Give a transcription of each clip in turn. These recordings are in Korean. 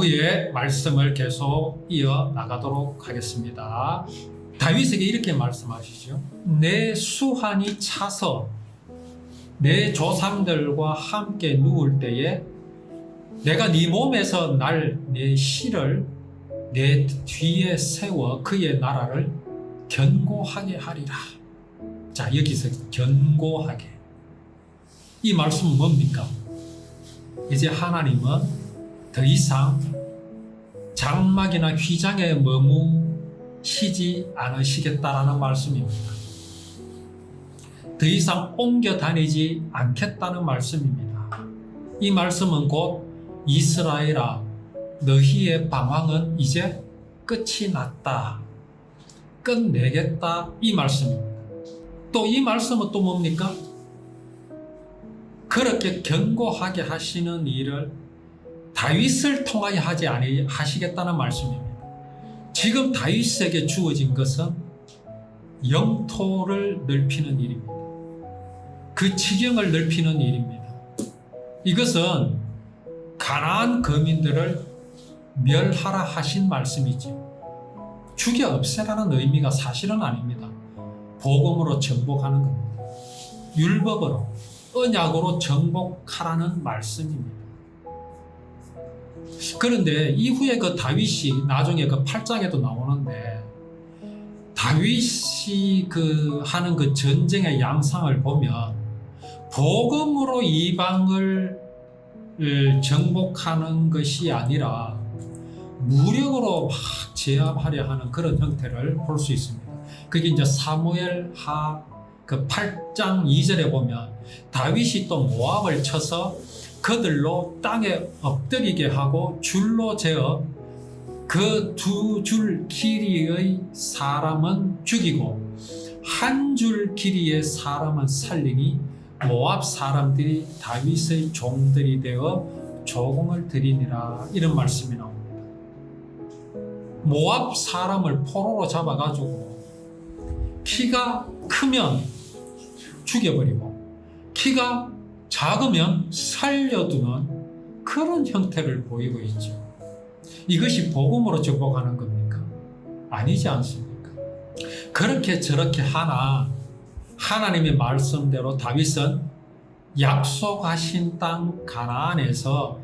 오후에 말씀을 계속 이어 나가도록 하겠습니다. 다윗에게 이렇게 말씀하시죠. 내 수환이 차서 내 조상들과 함께 누울 때에 내가 네 몸에서 날 내 실을 내 뒤에 세워 그의 나라를 견고하게 하리라. 자, 여기서 견고하게. 이 말씀은 뭡니까? 이제 하나님은 더 이상 장막이나 휘장에 머무시지 않으시겠다라는 말씀입니다. 더 이상 옮겨 다니지 않겠다는 말씀입니다. 이 말씀은 곧 이스라엘아, 너희의 방황은 이제 끝이 났다. 끝내겠다. 이 말씀입니다. 또 이 말씀은 또 뭡니까? 그렇게 견고하게 하시는 일을 다윗을 통하여 하시겠다는 말씀입니다. 지금 다윗에게 주어진 것은 영토를 넓히는 일입니다. 그 지경을 넓히는 일입니다. 이것은 가나안 거민들을 멸하라 하신 말씀이죠. 죽여 없애라는 의미가 사실은 아닙니다. 복음으로 정복하는 겁니다. 율법으로, 언약으로 정복하라는 말씀입니다. 그런데 이후에 그 다윗이 나중에 그 8장에도 나오는데 다윗이 하는 그 전쟁의 양상을 보면 복음으로 이방을 정복하는 것이 아니라 무력으로 막 제압하려 하는 그런 형태를 볼 수 있습니다. 그게 이제 사무엘 그 8장 2절에 보면 다윗이 또 모압을 쳐서 그들로 땅에 엎드리게 하고 줄로 재어 그 두 줄 길이의 사람은 죽이고 한 줄 길이의 사람은 살리니 모압 사람들이 다윗의 종들이 되어 조공을 드리니라. 이런 말씀이 나옵니다. 모압 사람을 포로로 잡아가지고 키가 크면 죽여버리고 키가 작으면 살려두는 그런 형태를 보이고 있죠. 이것이 복음으로 정복하는 겁니까? 아니지 않습니까? 그렇게 저렇게 하나님의 말씀대로 다윗은 약속하신 땅 가나안에서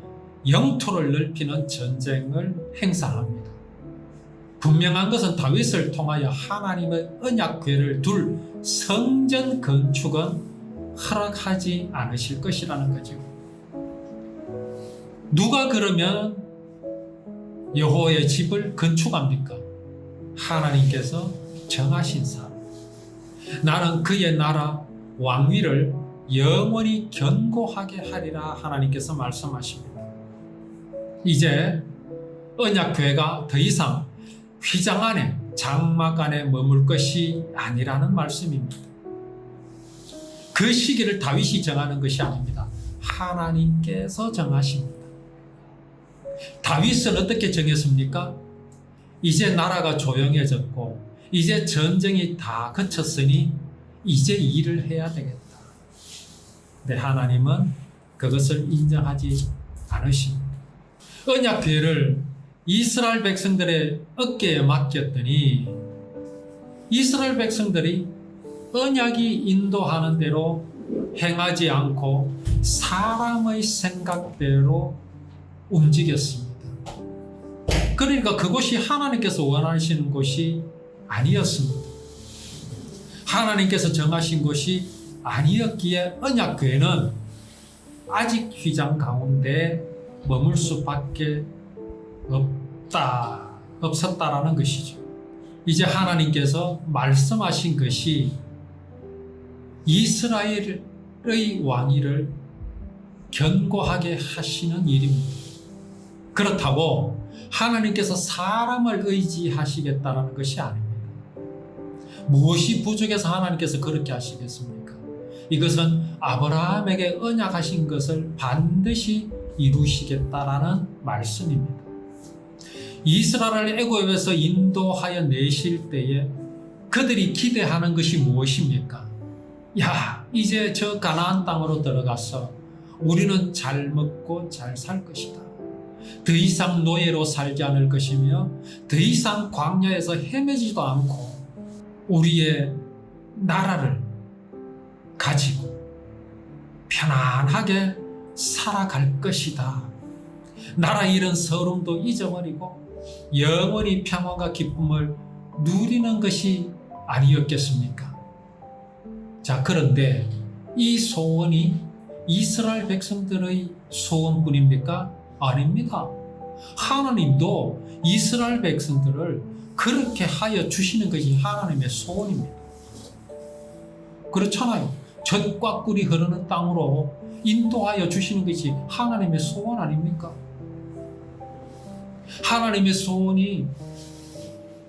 영토를 넓히는 전쟁을 행사합니다. 분명한 것은 다윗을 통하여 하나님의 언약궤를 둘 성전 건축은 허락하지 않으실 것이라는 거죠. 누가 그러면 여호와의 집을 건축합니까? 하나님께서 정하신 사람. 나는 그의 나라 왕위를 영원히 견고하게 하리라. 하나님께서 말씀하십니다. 이제 언약궤가 더 이상 휘장 안에, 장막 안에 머물 것이 아니라는 말씀입니다. 그 시기를 다윗이 정하는 것이 아닙니다. 하나님께서 정하십니다. 다윗은 어떻게 정했습니까? 이제 나라가 조용해졌고 이제 전쟁이 다 그쳤으니 이제 일을 해야 되겠다. 근데 하나님은 그것을 인정하지 않으십니다. 언약궤를 이스라엘 백성들의 어깨에 맡겼더니 이스라엘 백성들이 언약이 인도하는 대로 행하지 않고 사람의 생각대로 움직였습니다. 그러니까 그것이 하나님께서 원하시는 것이 아니었습니다. 하나님께서 정하신 것이 아니었기에 언약궤는 아직 휘장 가운데 머물 수밖에 없었다라는 것이죠. 이제 하나님께서 말씀하신 것이 이스라엘의 왕위를 견고하게 하시는 일입니다. 그렇다고 하나님께서 사람을 의지하시겠다라는 것이 아닙니다. 무엇이 부족해서 하나님께서 그렇게 하시겠습니까? 이것은 아브라함에게 언약하신 것을 반드시 이루시겠다라는 말씀입니다. 이스라엘을 애굽에서 인도하여 내실 때에 그들이 기대하는 것이 무엇입니까? 야, 이제 저 가나안 땅으로 들어가서 우리는 잘 먹고 잘 살 것이다. 더 이상 노예로 살지 않을 것이며 더 이상 광야에서 헤매지도 않고 우리의 나라를 가지고 편안하게 살아갈 것이다. 나라 잃은 서름도 잊어버리고 영원히 평안과 기쁨을 누리는 것이 아니었겠습니까? 자, 그런데 이 소원이 이스라엘 백성들의 소원뿐입니까? 아닙니다. 하나님도 이스라엘 백성들을 그렇게 하여 주시는 것이 하나님의 소원입니다. 그렇잖아요. 젖과 꿀이 흐르는 땅으로 인도하여 주시는 것이 하나님의 소원 아닙니까? 하나님의 소원이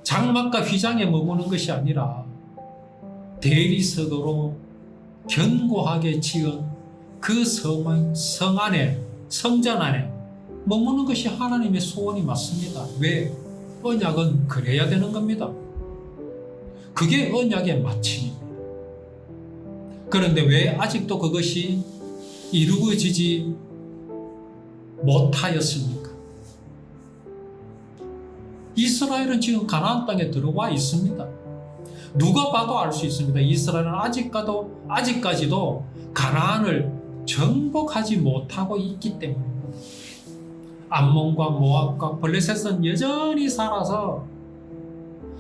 장막과 휘장에 머무는 것이 아니라 대리석으로 견고하게 지은 그 성 안에, 성전 안에 머무는 것이 하나님의 소원이 맞습니다. 왜? 언약은 그래야 되는 겁니다. 그게 언약의 마침입니다. 그런데 왜 아직도 그것이 이루어지지 못하였습니까? 이스라엘은 지금 가나안 땅에 들어와 있습니다. 누가 봐도 알 수 있습니다. 이스라엘은 아직까지도 가나안을 정복하지 못하고 있기 때문입니다. 암몬과 모압과 블레셋은 여전히 살아서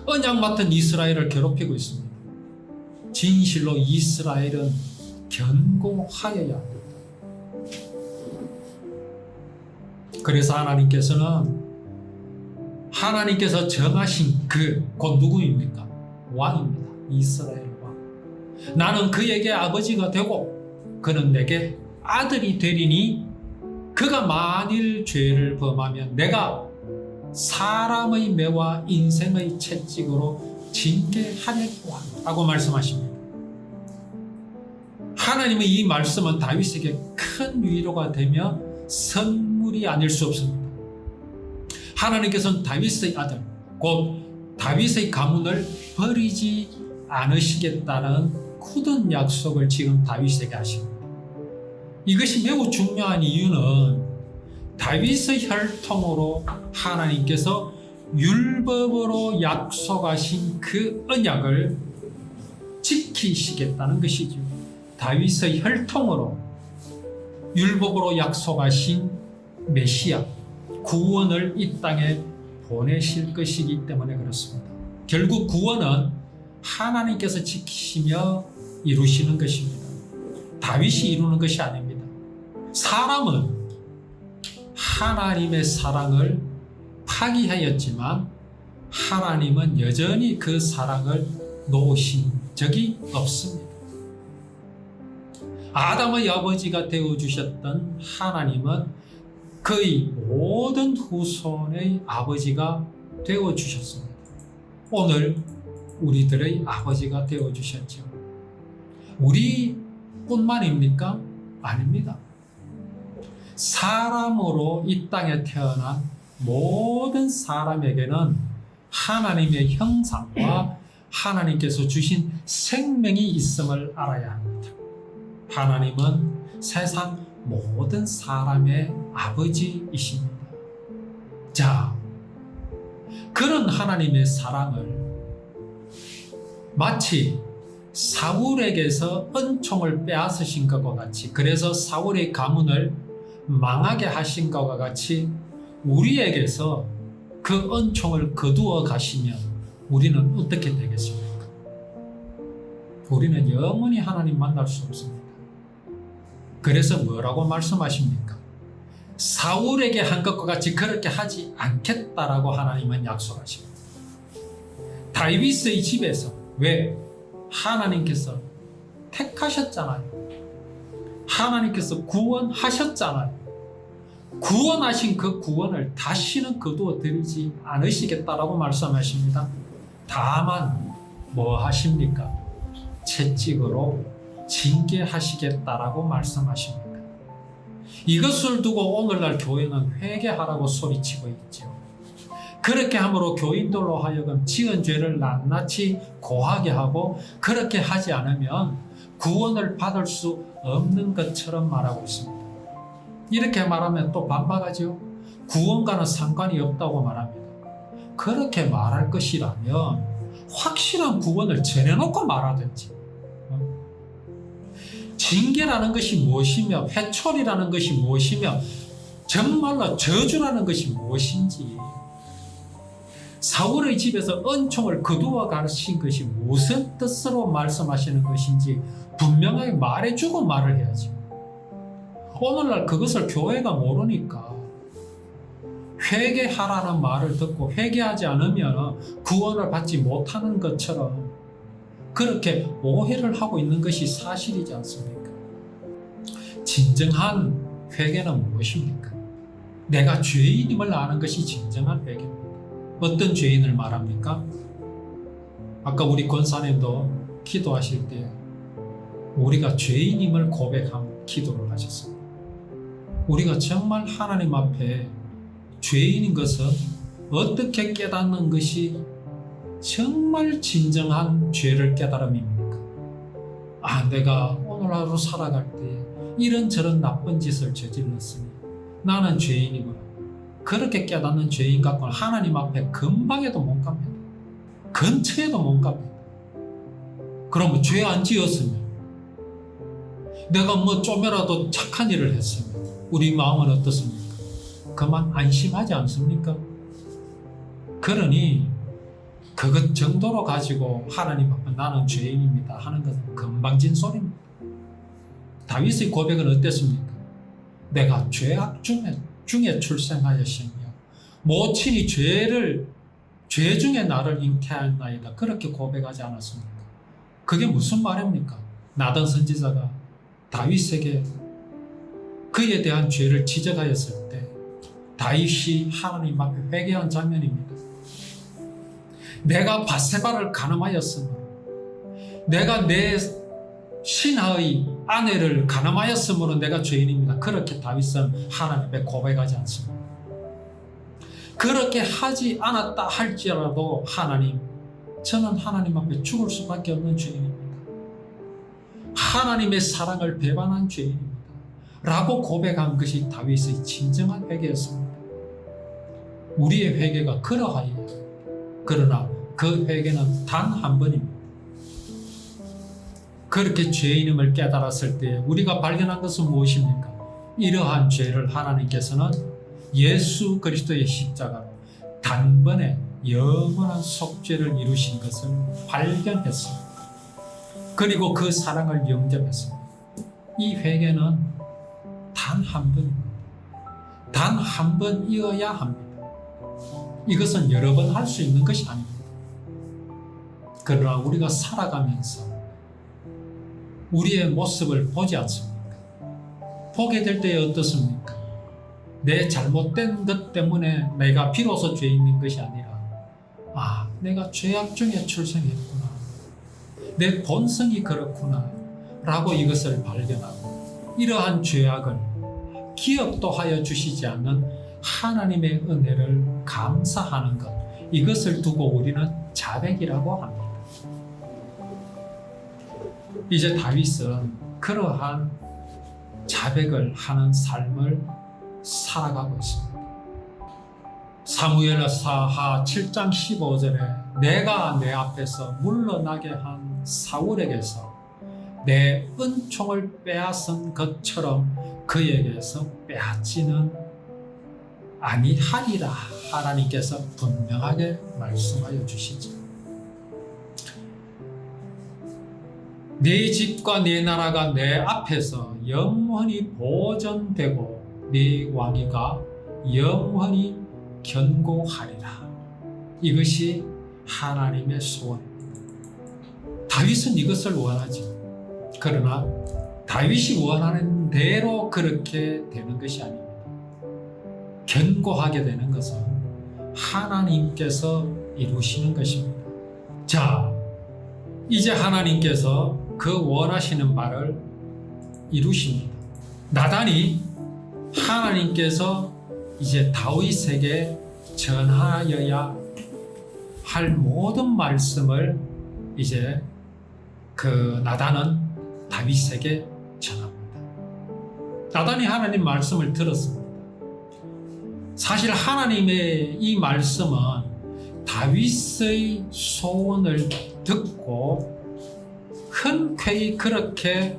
언약 맡은 이스라엘을 괴롭히고 있습니다. 진실로 이스라엘은 견고하여야 합니다. 그래서 하나님께서 정하신 곧 누구입니까? 왕입니다. 이스라엘 왕. 나는 그에게 아버지가 되고 그는 내게 아들이 되리니 그가 만일 죄를 범하면 내가 사람의 매와 인생의 채찍으로 징계하리라 라고 말씀하십니다. 하나님의 이 말씀은 다윗에게 큰 위로가 되며 선물이 아닐 수 없습니다. 하나님께서는 다윗의 아들, 곧 다윗의 가문을 버리지 않으시겠다는 굳은 약속을 지금 다윗에게 하십니다. 이것이 매우 중요한 이유는 다윗의 혈통으로 하나님께서 율법으로 약속하신 그 언약을 지키시겠다는 것이죠. 다윗의 혈통으로 율법으로 약속하신 메시아, 구원을 이 땅에 보내실 것이기 때문에 그렇습니다. 결국 구원은 하나님께서 지키시며 이루시는 것입니다. 다윗이 이루는 것이 아닙니다. 사람은 하나님의 사랑을 파기하였지만 하나님은 여전히 그 사랑을 놓으신 적이 없습니다. 아담의 아버지가 되어주셨던 하나님은 그의 모든 후손의 아버지가 되어주셨습니다. 오늘 우리들의 아버지가 되어주셨죠. 우리뿐만입니까? 아닙니다. 사람으로 이 땅에 태어난 모든 사람에게는 하나님의 형상과 하나님께서 주신 생명이 있음을 알아야 합니다. 하나님은 세상 모든 사람의 아버지이십니다. 자, 그런 하나님의 사랑을 마치 사울에게서 은총을 빼앗으신 것과 같이, 그래서 사울의 가문을 망하게 하신 것과 같이 우리에게서 그 은총을 거두어 가시면 우리는 어떻게 되겠습니까? 우리는 영원히 하나님 만날 수 없습니다. 그래서 뭐라고 말씀하십니까? 사울에게 한 것과 같이 그렇게 하지 않겠다라고 하나님은 약속하십니다. 다윗의 집에서, 왜? 하나님께서 택하셨잖아요. 하나님께서 구원하셨잖아요. 구원하신 그 구원을 다시는 거두어 드리지 않으시겠다라고 말씀하십니다. 다만 뭐 하십니까? 채찍으로 징계하시겠다라고 말씀하십니다. 이것을 두고 오늘날 교회는 회개하라고 소리치고 있죠. 그렇게 함으로 교인들로 하여금 지은 죄를 낱낱이 고하게 하고, 그렇게 하지 않으면 구원을 받을 수 없는 것처럼 말하고 있습니다. 이렇게 말하면 또 반박하죠. 구원과는 상관이 없다고 말합니다. 그렇게 말할 것이라면 확실한 구원을 전해놓고 말하든지, 징계라는 것이 무엇이며 회초리라는 것이 무엇이며 정말로 저주라는 것이 무엇인지, 사울의 집에서 은총을 거두어 가신 것이 무슨 뜻으로 말씀하시는 것인지 분명하게 말해주고 말을 해야지. 오늘날 그것을 교회가 모르니까 회개하라는 말을 듣고 회개하지 않으면 구원을 받지 못하는 것처럼 그렇게 오해를 하고 있는 것이 사실이지 않습니까? 진정한 회개는 무엇입니까? 내가 죄인임을 아는 것이 진정한 회개입니다. 어떤 죄인을 말합니까? 아까 우리 권사님도 기도하실 때 우리가 죄인임을 고백한 기도를 하셨습니다. 우리가 정말 하나님 앞에 죄인인 것은 어떻게 깨닫는 것이 정말 진정한 죄를 깨달음입니까? 내가 오늘 하루 살아갈 때 이런저런 나쁜 짓을 저질렀으니 나는 죄인이구나. 그렇게 깨닫는 죄인 갖고는 하나님 앞에 근방에도 못 갑니다. 근처에도 못 갑니다. 그러면 죄 안 지었으면, 내가 좀이라도 착한 일을 했으면 우리 마음은 어떻습니까? 그만 안심하지 않습니까? 그러니 그것 정도로 가지고 하나님 앞에 나는 죄인입니다 하는 것은 건방진 소리입니다. 다윗의 고백은 어땠습니까? 내가 죄악 중에 출생하였으며 모친이 죄 중에 나를 잉태하였나이다. 그렇게 고백하지 않았습니까? 그게 무슨 말입니까? 나단 선지자가 다윗에게 그에 대한 죄를 지적하였을 때 다윗이 하나님 앞에 회개한 장면입니다. 내가 바세바를 간음하였으므로, 내가 내 신하의 아내를 간음하였으므로 내가 죄인입니다. 그렇게 다윗은 하나님 앞에 고백하지 않습니다. 그렇게 하지 않았다 할지라도 하나님, 저는 하나님 앞에 죽을 수밖에 없는 죄인입니다. 하나님의 사랑을 배반한 죄인입니다. 라고 고백한 것이 다윗의 진정한 회개였습니다. 우리의 회개가 그러하여야, 그러나 그 회개는 단 한 번입니다. 그렇게 죄인임을 깨달았을 때 우리가 발견한 것은 무엇입니까? 이러한 죄를 하나님께서는 예수 그리스도의 십자가로 단번에 영원한 속죄를 이루신 것을 발견했습니다. 그리고 그 사랑을 영접했습니다. 이 회개는 단 한 번입니다. 단 한 번이어야 합니다. 이것은 여러 번 할 수 있는 것이 아닙니다. 그러나 우리가 살아가면서 우리의 모습을 보지 않습니까? 보게 될 때에 어떻습니까? 내 잘못된 것 때문에 내가 비로소 죄인인 것이 아니라, 내가 죄악 중에 출생했구나, 내 본성이 그렇구나 라고 이것을 발견하고, 이러한 죄악을 기억도 하여 주시지 않는 하나님의 은혜를 감사하는 것, 이것을 두고 우리는 자백이라고 합니다. 이제 다윗은 그러한 자백을 하는 삶을 살아가고 있습니다. 사무엘하 7장 15절에 내가 내 앞에서 물러나게 한 사울에게서 내 은총을 빼앗은 것처럼 그에게서 빼앗지는 아니하리라 하나님께서 분명하게 말씀하여 주시죠. 네 집과 네 나라가 내 앞에서 영원히 보존되고 네 왕위가 영원히 견고하리라. 이것이 하나님의 소원입니다. 다윗은 이것을 원하지. 그러나 다윗이 원하는 대로 그렇게 되는 것이 아닙니다. 견고하게 되는 것은 하나님께서 이루시는 것입니다. 자, 이제 하나님께서 그 원하시는 바를 이루십니다. 나단이 하나님께서 이제 다윗에게 전하여야 할 모든 말씀을 이제 그 나단은 다윗에게 전합니다. 나단이 하나님 말씀을 들었습니다. 사실 하나님의 이 말씀은 다윗의 소원을 듣고 흔쾌히 그렇게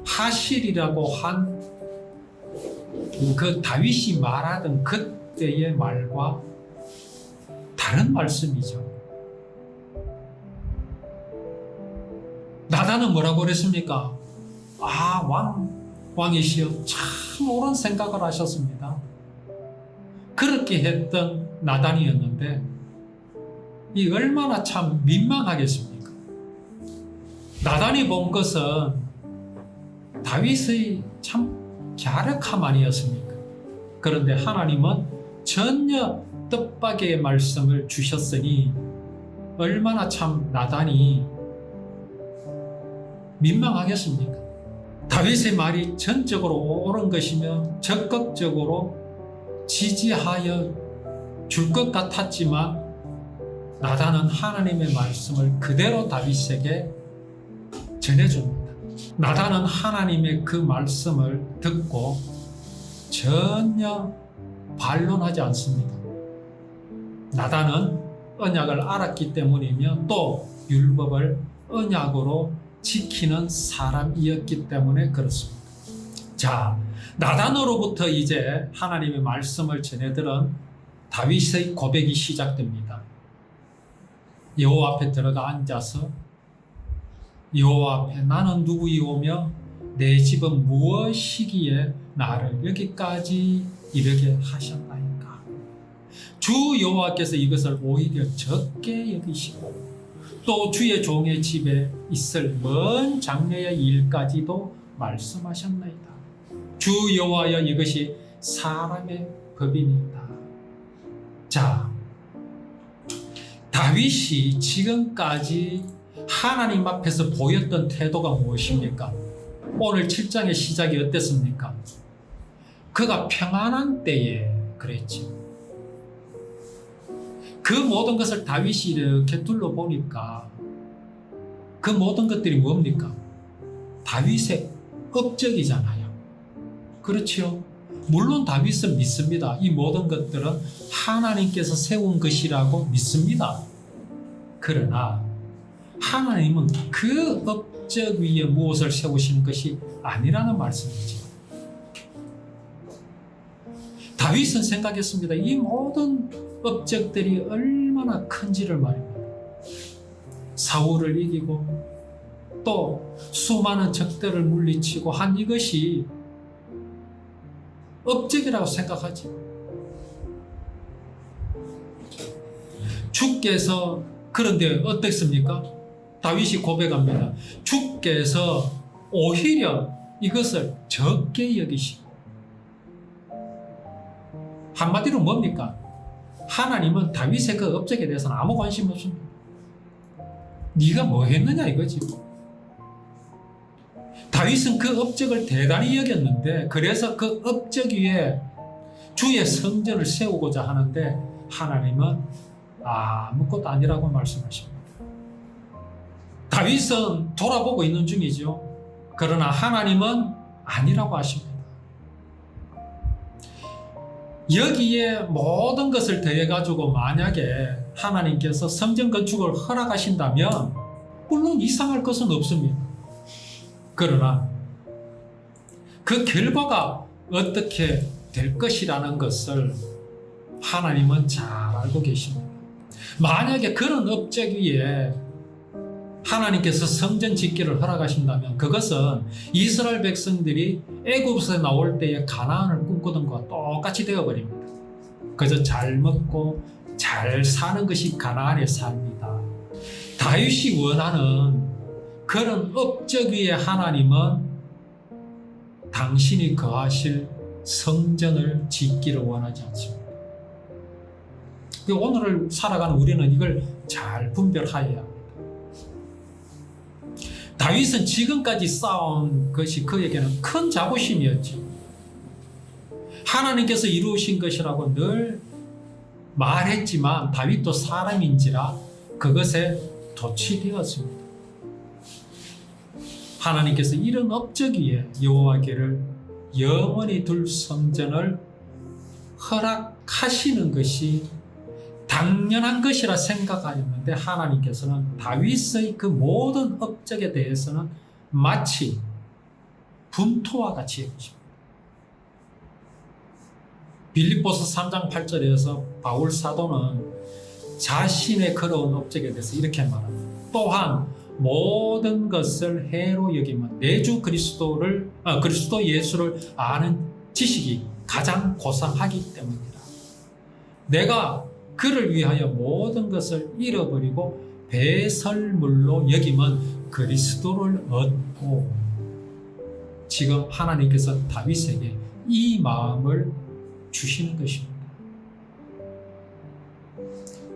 하시리라고 한 그 다윗이 말하던 그때의 말과 다른 말씀이죠. 나단은 뭐라고 그랬습니까? 왕이시여, 참 옳은 생각을 하셨습니다. 그렇게 했던 나단이었는데 이 얼마나 참 민망하겠습니까? 나단이 본 것은 다윗의 참 갸륵함 아니었습니까? 그런데 하나님은 전혀 뜻밖의 말씀을 주셨으니 얼마나 참 나단이 민망하겠습니까? 다윗의 말이 전적으로 옳은 것이며 적극적으로 지지하여 줄 것 같았지만 나단은 하나님의 말씀을 그대로 다윗에게 전해줍니다. 나단은 하나님의 그 말씀을 듣고 전혀 반론하지 않습니다. 나단은 언약을 알았기 때문이며 또 율법을 언약으로 지키는 사람이었기 때문에 그렇습니다. 자, 나단으로부터 이제 하나님의 말씀을 전해들은 다윗의 고백이 시작됩니다. 여호와 앞에 들어가 앉아서 여호와 앞에 나는 누구이오며 내 집은 무엇이기에 나를 여기까지 이르게 하셨나이까. 주 여호와께서 이것을 오히려 적게 여기시고 또 주의 종의 집에 있을 먼 장래의 일까지도 말씀하셨나이다. 주 여호와여, 이것이 사람의 법이니이다. 자, 다윗이 지금까지 하나님 앞에서 보였던 태도가 무엇입니까? 오늘 7장의 시작이 어땠습니까? 그가 평안한 때에 그랬지. 그 모든 것을 다윗이 이렇게 둘러보니까 그 모든 것들이 뭡니까? 다윗의 업적이잖아요. 그렇지요? 물론 다윗은 믿습니다. 이 모든 것들은 하나님께서 세운 것이라고 믿습니다. 그러나 하나님은 그 업적 위에 무엇을 세우시는 것이 아니라는 말씀이죠. 다윗은 생각했습니다. 이 모든 업적들이 얼마나 큰지를 말입니다. 사울을 이기고 또 수많은 적들을 물리치고 한 이것이 업적이라고 생각하지. 주께서, 그런데 어땠습니까? 다윗이 고백합니다. 주께서 오히려 이것을 적게 여기시고, 한마디로 뭡니까? 하나님은 다윗의 그 업적에 대해서는 아무 관심 없습니다. 네가 뭐 했느냐 이거지. 다윗은 그 업적을 대단히 여겼는데 그래서 그 업적 위에 주의 성전을 세우고자 하는데 하나님은 아무것도 아니라고 말씀하십니다. 다윗은 돌아보고 있는 중이죠. 그러나 하나님은 아니라고 하십니다. 여기에 모든 것을 더해가지고 만약에 하나님께서 성전 건축을 허락하신다면 물론 이상할 것은 없습니다. 그러나 그 결과가 어떻게 될 것이라는 것을 하나님은 잘 알고 계십니다. 만약에 그런 업적 위에 하나님께서 성전 짓기를 허락하신다면 그것은 이스라엘 백성들이 애굽에서 나올 때에 가나안을 꿈꾸던 것과 똑같이 되어버립니다. 그저 잘 먹고 잘 사는 것이 가나안의 삶이다. 다윗이 원하는 그런 업적 위에 하나님은 당신이 거하실 성전을 짓기를 원하지 않습니다. 오늘을 살아가는 우리는 이걸 잘 분별하여야 합니다. 다윗은 지금까지 쌓아온 것이 그에게는 큰 자부심이었죠. 하나님께서 이루신 것이라고 늘 말했지만 다윗도 사람인지라 그것에 도취되었습니다. 하나님께서 이런 업적 위에 여호와께를 영원히 둘 성전을 허락하시는 것이 당연한 것이라 생각하였는데 하나님께서는 다윗의 그 모든 업적에 대해서는 마치 분토와 같이 여기십니다. 빌립보서 3장 8절에서 바울 사도는 자신의 걸어온 업적에 대해서 이렇게 말합니다. 또한 모든 것을 해로 여기면 내 주 그리스도 예수를 아는 지식이 가장 고상하기 때문이다. 내가 그를 위하여 모든 것을 잃어버리고 배설물로 여기면 그리스도를 얻고, 지금 하나님께서 다윗에게 이 마음을 주시는 것입니다.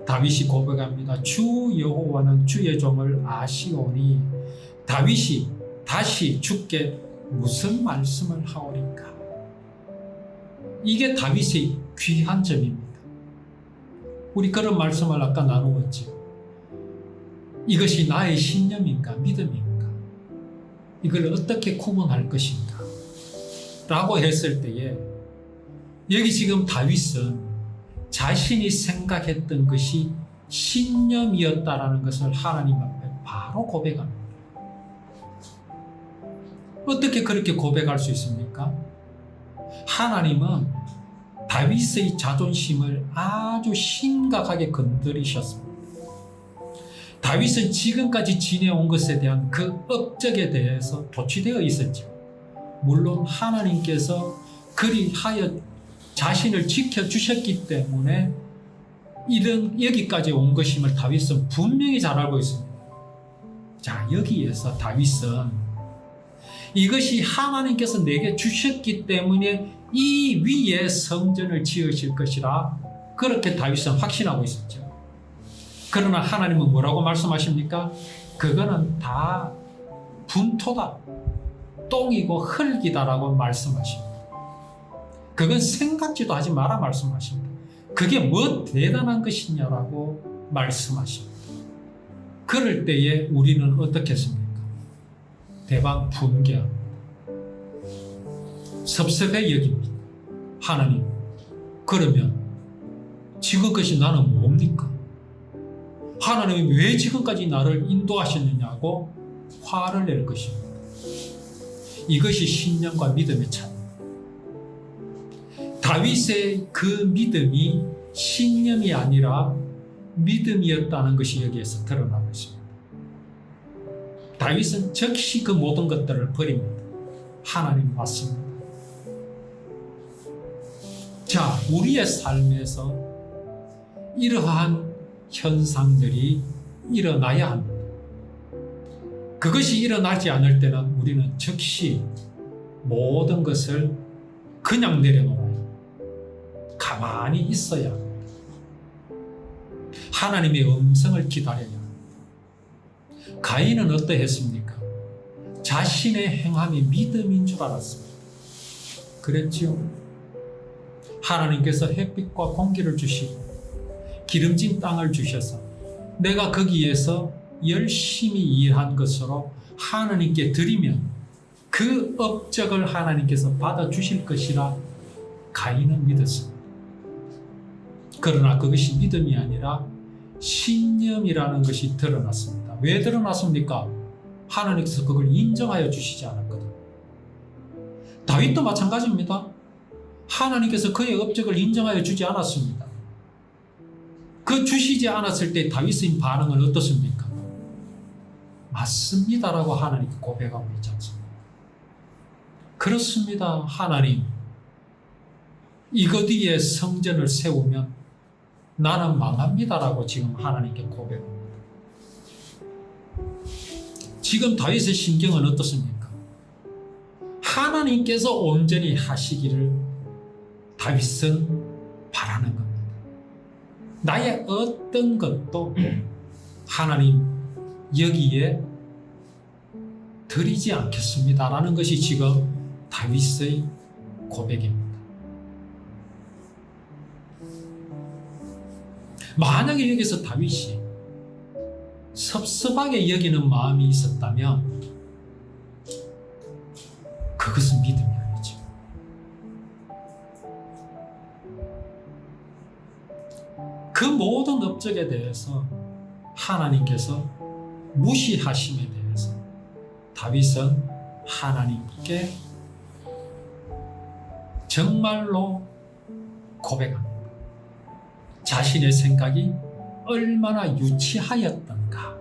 다윗이 고백합니다. 주 여호와는 주의 종을 아시오니 다윗이 다시 주께 무슨 말씀을 하오리까? 이게 다윗의 귀한 점입니다. 우리 그런 말씀을 아까 나누었죠. 이것이 나의 신념인가 믿음인가? 이걸 어떻게 구분할 것인가? 라고 했을 때에 여기 지금 다윗은 자신이 생각했던 것이 신념이었다라는 것을 하나님 앞에 바로 고백합니다. 어떻게 그렇게 고백할 수 있습니까? 하나님은 다윗의 자존심을 아주 심각하게 건드리셨습니다. 다윗은 지금까지 지내온 것에 대한 그 업적에 대해서 도취되어 있었죠. 물론 하나님께서 그리하여 자신을 지켜주셨기 때문에 여기까지 온 것임을 다윗은 분명히 잘 알고 있습니다. 자, 여기에서 다윗은 이것이 하나님께서 내게 주셨기 때문에 이 위에 성전을 지으실 것이라 그렇게 다윗은 확신하고 있었죠. 그러나 하나님은 뭐라고 말씀하십니까? 그거는 다 분토다, 똥이고 흙이다라고 말씀하십니다. 그건 생각지도 하지 마라 말씀하십니다. 그게 뭐 대단한 것이냐라고 말씀하십니다. 그럴 때에 우리는 어떻겠습니까? 대방 분개합니다. 섭섭해 여깁니다. 하나님, 그러면 지금까지 나는 뭡니까? 하나님이 왜 지금까지 나를 인도하셨느냐고 화를 낼 것입니다. 이것이 신념과 믿음의 차이입니다. 다윗의 그 믿음이 신념이 아니라 믿음이었다는 것이 여기에서 드러나고 있습니다. 다윗은 즉시 그 모든 것들을 버립니다. 하나님 맞습니다. 자, 우리의 삶에서 이러한 현상들이 일어나야 합니다. 그것이 일어나지 않을 때는 우리는 즉시 모든 것을 그냥 내려놓아요. 가만히 있어야 합니다. 하나님의 음성을 기다려야 합니다. 가인은 어떠했습니까? 자신의 행함이 믿음인 줄 알았습니다. 그랬지요. 하나님께서 햇빛과 공기를 주시고 기름진 땅을 주셔서 내가 거기에서 열심히 일한 것으로 하나님께 드리면 그 업적을 하나님께서 받아주실 것이라 가인은 믿었습니다. 그러나 그것이 믿음이 아니라 신념이라는 것이 드러났습니다. 왜 드러났습니까? 하나님께서 그걸 인정하여 주시지 않았거든요. 다윗도 마찬가지입니다. 하나님께서 그의 업적을 인정하여 주지 않았습니다. 그 주시지 않았을 때 다윗의 반응은 어떻습니까? 맞습니다라고 하나님께 고백하고 있지 않습니까? 그렇습니다. 하나님, 이것 위에 성전을 세우면 나는 망합니다라고 지금 하나님께 고백합니다. 지금 다윗의 심경은 어떻습니까? 하나님께서 온전히 하시기를 다윗은 바라는 겁니다. 나의 어떤 것도 하나님 여기에 드리지 않겠습니다라는 것이 지금 다윗의 고백입니다. 만약에 여기서 다윗이 섭섭하게 여기는 마음이 있었다면 그것은 믿음이 아니죠. 그 모든 업적에 대해서 하나님께서 무시하심에 대해서 다윗은 하나님께 정말로 고백합니다. 자신의 생각이 얼마나 유치하였던가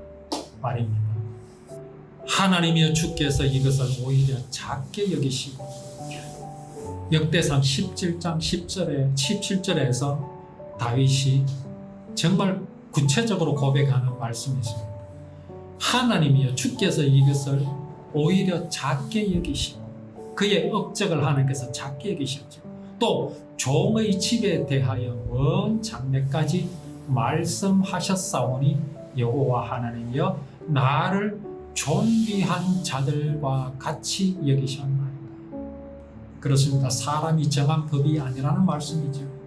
말입니다. 하나님이여 주께서 이것을 오히려 작게 여기시고 역대상 17장 17절에서 다윗이 정말 구체적으로 고백하는 말씀이 있습니다. 하나님이여 주께서 이것을 오히려 작게 여기시고 그의 업적을 하나님께서 작게 여기셨죠. 또 종의 집에 대하여 먼 장래까지 말씀하셨사오니 여호와 하나님이여 나를 존귀한 자들과 같이 여기셨나이다. 그렇습니다. 사람이 정한 법이 아니라는 말씀이죠.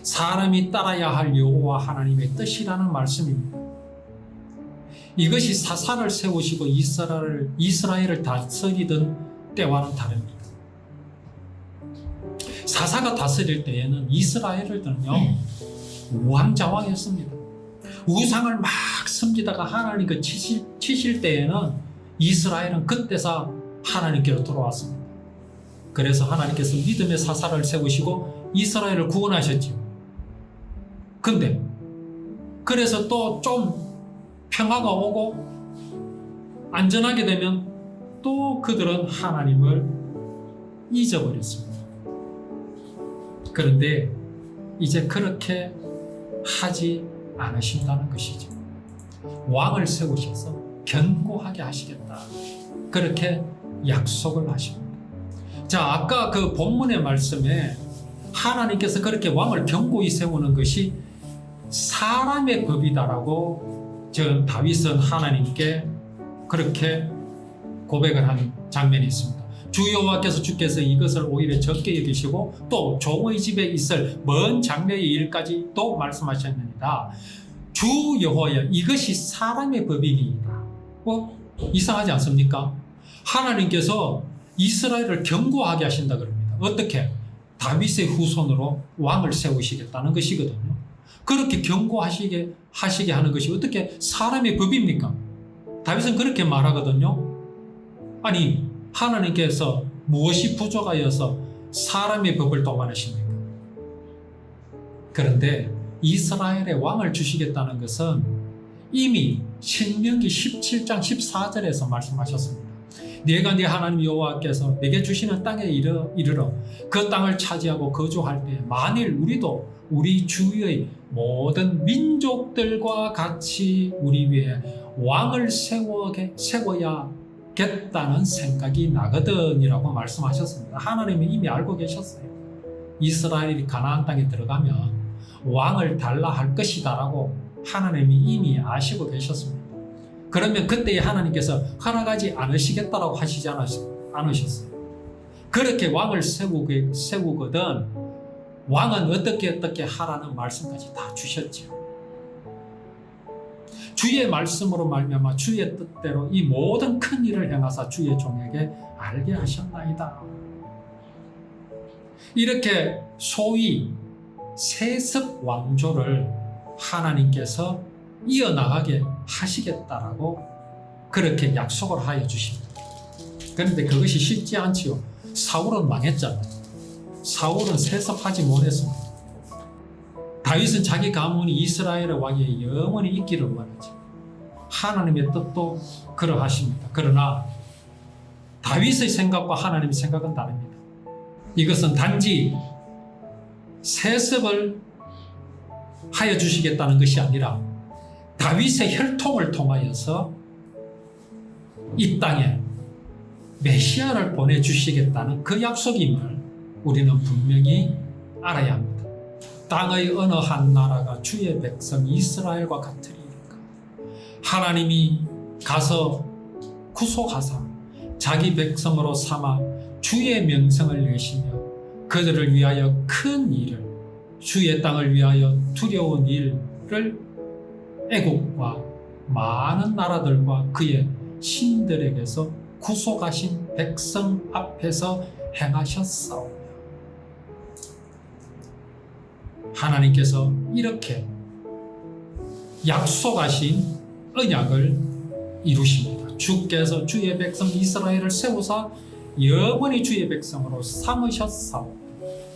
사람이 따라야 할 여호와 하나님의 뜻이라는 말씀입니다. 이것이 사사를 세우시고 이스라엘을 다스리던 때와는 다릅니다. 사사가 다스릴 때에는 이스라엘을요 우왕좌왕했습니다. 우상을 막 섬기다가 하나님 치실 때에는 이스라엘은 그때서 하나님께로 돌아왔습니다. 그래서 하나님께서 믿음의 사사를 세우시고 이스라엘을 구원하셨지요. 근데 그래서 또 좀 평화가 오고 안전하게 되면 또 그들은 하나님을 잊어버렸습니다. 그런데 이제 그렇게 하지 않으신다는 것이죠. 왕을 세우셔서 견고하게 하시겠다. 그렇게 약속을 하십니다. 자, 아까 그 본문의 말씀에 하나님께서 그렇게 왕을 견고히 세우는 것이 사람의 법이다라고 다윗은 하나님께 그렇게 고백을 한 장면이 있습니다. 주 여호와께서 주께서 이것을 오히려 적게 여기시고 또 종의 집에 있을 먼 장래의 일까지 또 말씀하셨느니라. 주 여호와여 이것이 사람의 법이니이다. 이상하지 않습니까? 하나님께서 이스라엘을 견고하게 하신다 그럽니다. 어떻게? 다윗의 후손으로 왕을 세우시겠다는 것이거든요. 그렇게 견고하시게 하는 것이 어떻게 사람의 법입니까? 다윗은 그렇게 말하거든요. 아니 하나님께서 무엇이 부족하여서 사람의 법을 동반하십니까? 그런데 이스라엘의 왕을 주시겠다는 것은 이미 신명기 17장 14절에서 말씀하셨습니다. 네가 네 하나님 여호와께서 내게 주시는 땅에 이르러 그 땅을 차지하고 거주할 때 만일 우리도 우리 주위의 모든 민족들과 같이 우리 위에 왕을 세워야겠다는 생각이 나거든이라고 말씀하셨습니다. 하나님이 이미 알고 계셨어요. 이스라엘이 가나안 땅에 들어가면 왕을 달라 할 것이다라고 하나님이 이미 아시고 계셨습니다. 그러면 그때에 하나님께서 허락하지 않으시겠다라고 하시지 않으셨어요. 그렇게 왕을 세우거든 왕은 어떻게 하라는 말씀까지 다 주셨죠. 주의 말씀으로 말미암아 주의 뜻대로 이 모든 큰 일을 행하사 주의 종에게 알게 하셨나이다. 이렇게 소위 세습 왕조를 하나님께서 이어나가게 하시겠다라고 그렇게 약속을 하여 주십니다. 그런데 그것이 쉽지 않지요. 사울은 망했잖아요. 사울은 세습하지 못했습니다. 다윗은 자기 가문이 이스라엘의 왕이 영원히 있기를 원하지. 하나님의 뜻도 그러하십니다. 그러나 다윗의 생각과 하나님의 생각은 다릅니다. 이것은 단지 세습을 하여 주시겠다는 것이 아니라 다윗의 혈통을 통하여서 이 땅에 메시아를 보내주시겠다는 그 약속임을 우리는 분명히 알아야 합니다. 땅의 어느 한 나라가 주의 백성 이스라엘과 같으리까? 하나님이 가서 구속하사 자기 백성으로 삼아 주의 명성을 내시며 그들을 위하여 큰 일을, 주의 땅을 위하여 두려운 일을 애국과 많은 나라들과 그의 신들에게서 구속하신 백성 앞에서 행하셨사오며 하나님께서 이렇게 약속하신 언약을 이루십니다. 주께서 주의 백성 이스라엘을 세우사 영원히 주의 백성으로 삼으셨사오.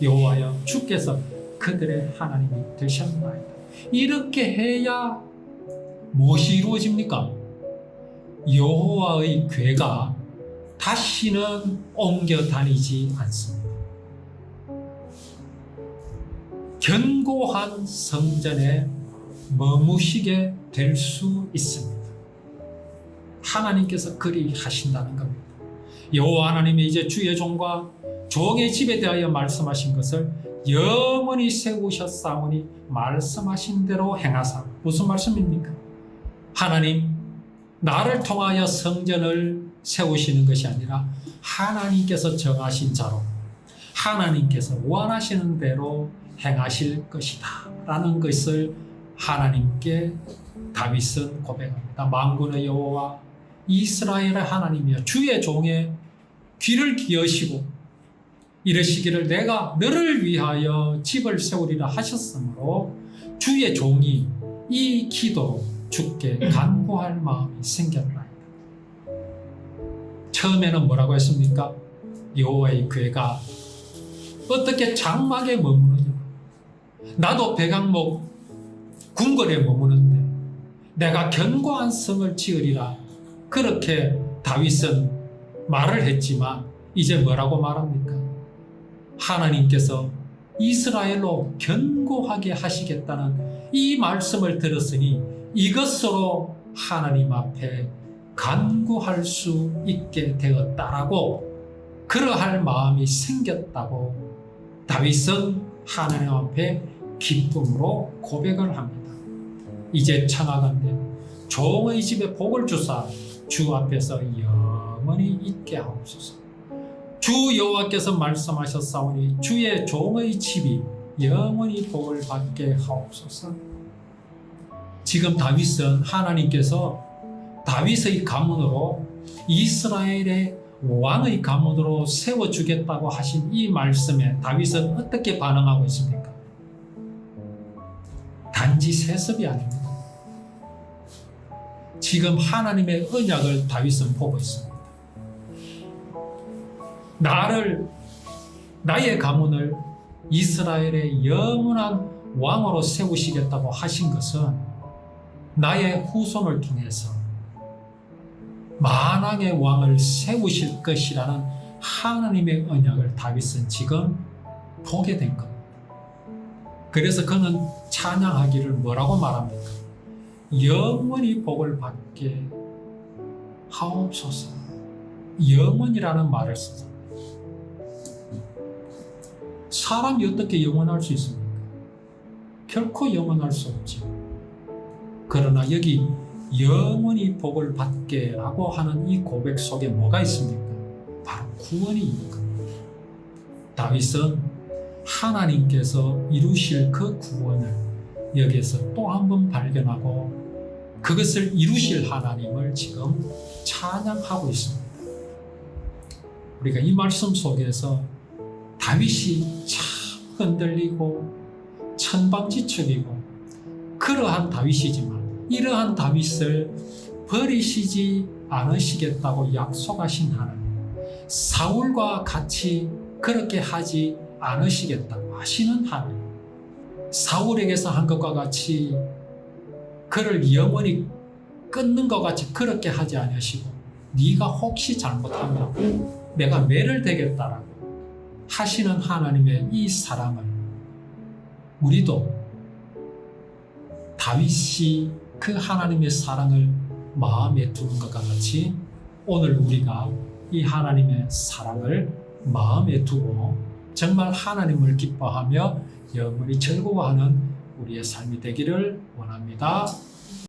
여호와여 주께서 그들의 하나님이 되셨나이다. 이렇게 해야 무엇이 이루어집니까? 여호와의 궤가 다시는 옮겨 다니지 않습니다. 견고한 성전에 머무시게 될 수 있습니다. 하나님께서 그리 하신다는 겁니다. 여호와 하나님이 이제 주의 종과 종의 집에 대하여 말씀하신 것을 영원히 세우셨사오니 말씀하신 대로 행하사. 무슨 말씀입니까? 하나님, 나를 통하여 성전을 세우시는 것이 아니라 하나님께서 정하신 자로 하나님께서 원하시는 대로 행하실 것이다 라는 것을 하나님께 다윗은 고백합니다. 만군의 여호와 이스라엘의 하나님이여 주의 종의 귀를 기어시고 이르시기를 내가 너를 위하여 집을 세우리라 하셨으므로 주의 종이 이 기도로 주께 간구할 마음이 생겼나이다. 처음에는 뭐라고 했습니까? 여호와의 궤가 어떻게 장막에 머무느냐? 나도 백악목 궁궐에 머무는데 내가 견고한 성을 지으리라. 그렇게 다윗은 말을 했지만 이제 뭐라고 말합니까? 하나님께서 이스라엘로 견고하게 하시겠다는 이 말씀을 들었으니 이것으로 하나님 앞에 간구할 수 있게 되었다라고 그러할 마음이 생겼다고 다윗은 하나님 앞에 기쁨으로 고백을 합니다. 이제 청하건대 종의 집에 복을 주사 주 앞에서 영원히 있게 하옵소서. 주 여호와께서 말씀하셨사오니 주의 종의 집이 영원히 복을 받게 하옵소서. 지금 다윗은 하나님께서 다윗의 가문으로 이스라엘의 왕의 가문으로 세워주겠다고 하신 이 말씀에 다윗은 어떻게 반응하고 있습니까? 단지 세습이 아닙니다. 지금 하나님의 언약을 다윗은 보고 있습니다. 나의 가문을 이스라엘의 영원한 왕으로 세우시겠다고 하신 것은 나의 후손을 통해서 만왕의 왕을 세우실 것이라는 하나님의 언약을 다윗은 지금 보게 된 겁니다. 그래서 그는 찬양하기를 뭐라고 말합니까? 영원히 복을 받게 하옵소서. 영원이라는 말을 쓰죠. 사람이 어떻게 영원할 수 있습니까? 결코 영원할 수 없죠. 그러나 여기 영원히 복을 받게 라고 하는 이 고백 속에 뭐가 있습니까? 바로 구원이 있는 겁니다. 다윗은 하나님께서 이루실 그 구원을 여기에서 또 한 번 발견하고 그것을 이루실 하나님을 지금 찬양하고 있습니다. 우리가 이 말씀 속에서 다윗이 참 흔들리고 천방지축이고 그러한 다윗이지만 이러한 다윗을 버리시지 않으시겠다고 약속하신 하나님, 사울과 같이 그렇게 하지 않으시겠다고 하시는 하나님, 사울에게서 한 것과 같이 그를 영원히 끊는 것 같이 그렇게 하지 않으시고 네가 혹시 잘못하면 내가 매를 대겠다라고 하시는 하나님의 이 사랑을 우리도 다윗이 그 하나님의 사랑을 마음에 두는 것과 같이 오늘 우리가 이 하나님의 사랑을 마음에 두고 정말 하나님을 기뻐하며 영원히 즐거워하는 우리의 삶이 되기를 원합니다.